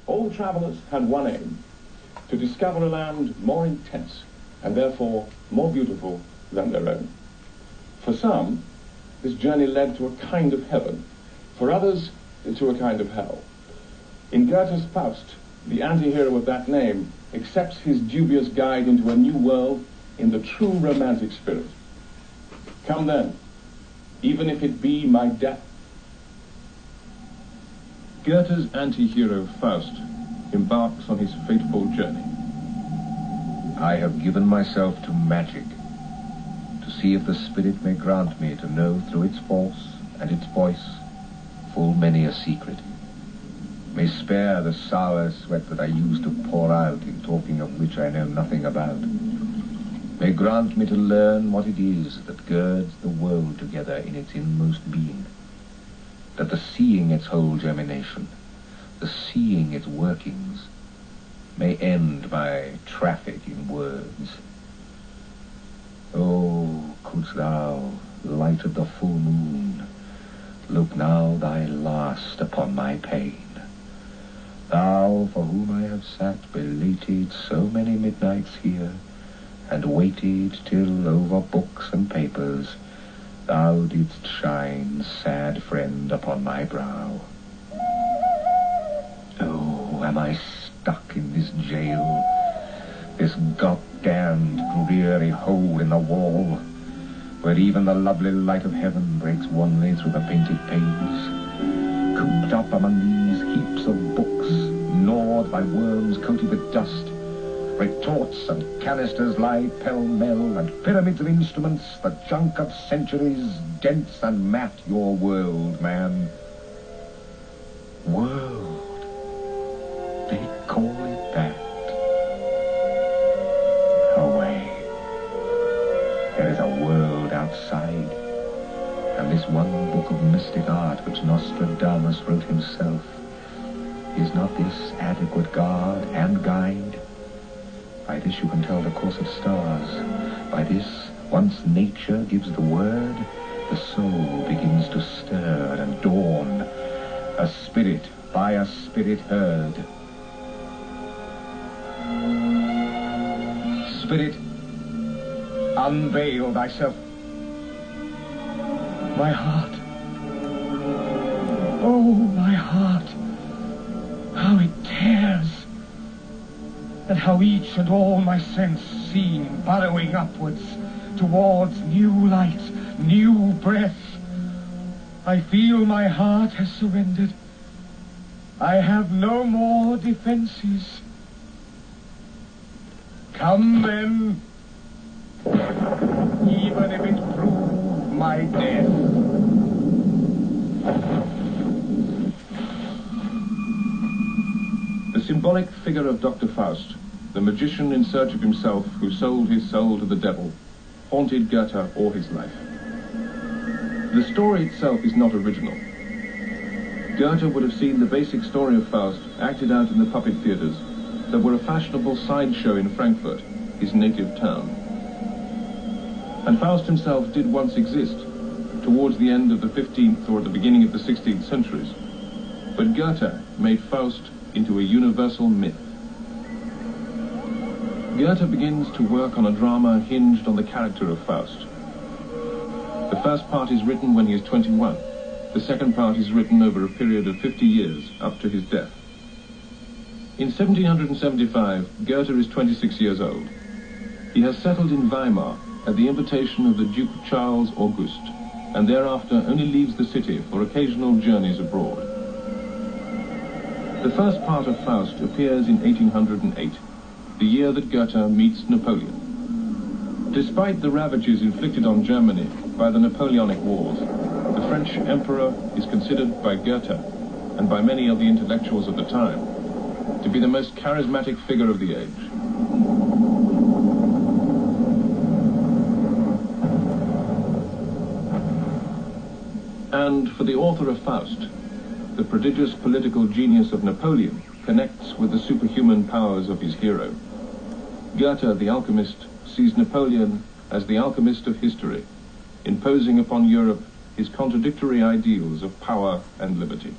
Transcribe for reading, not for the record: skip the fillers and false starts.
All travellers had one aim: to discover a land more intense and therefore more beautiful than their own. For some, this journey led to a kind of heaven. For others, to a kind of hell. In Goethe's Faust, the anti-hero of that name accepts his dubious guide into a new world in the true romantic spirit. Come then, even if it be my death. Goethe's anti-hero Faust embarks on his fateful journey. I have given myself to magic, to see if the spirit may grant me to know through its force and its voice full many a secret, may spare the sour sweat that I used to pour out in talking of which I know nothing about, may grant me to learn what it is that girds the world together in its inmost being, that the seeing its whole germination, the seeing its workings, may end by traffic in words. Oh, couldst thou, light of the full moon, look now thy last upon my pain, thou for whom I have sat belated so many midnights here, and waited till over books and papers thou didst shine, sad friend, upon my brow. Oh, am I stuck in this jail, this goddamned dreary hole in the wall, where even the lovely light of heaven breaks wanly through the painted panes, cooped up among these heaps of books, gnawed by worms coated with dust, retorts and canisters lie pell-mell, and pyramids of instruments, the junk of centuries, dents and mat your world, man. World. They call it that. Away. There is a world outside, and this one book of mystic art which Nostradamus wrote himself, is not this adequate guard and guide? By this you can tell the course of stars. By this, once nature gives the word, the soul begins to stir and dawn. A spirit by a spirit heard. Spirit, unveil thyself. My heart. Oh, my heart. How it tears. And how each and all my sense seem burrowing upwards towards new light, new breath. I feel my heart has surrendered. I have no more defenses. Come then, even if it prove my death. The symbolic figure of Dr. Faust, the magician in search of himself who sold his soul to the devil, haunted Goethe all his life. The story itself is not original. Goethe would have seen the basic story of Faust acted out in the puppet theatres that were a fashionable sideshow in Frankfurt, his native town. And Faust himself did once exist, towards the end of the 15th or at the beginning of the 16th centuries. But Goethe made Faust into a universal myth. Goethe begins to work on a drama hinged on the character of Faust. The first part is written when he is 21. The second part is written over a period of 50 years, up to his death. In 1775, Goethe is 26 years old. He has settled in Weimar at the invitation of the Duke Charles August, and thereafter only leaves the city for occasional journeys abroad. The first part of Faust appears in 1808, the year that Goethe meets Napoleon. Despite the ravages inflicted on Germany by the Napoleonic Wars, the French emperor is considered by Goethe, and by many of the intellectuals of the time, to be the most charismatic figure of the age. And for the author of Faust, the prodigious political genius of Napoleon connects with the superhuman powers of his hero. Goethe, the alchemist, sees Napoleon as the alchemist of history, imposing upon Europe his contradictory ideals of power and liberty.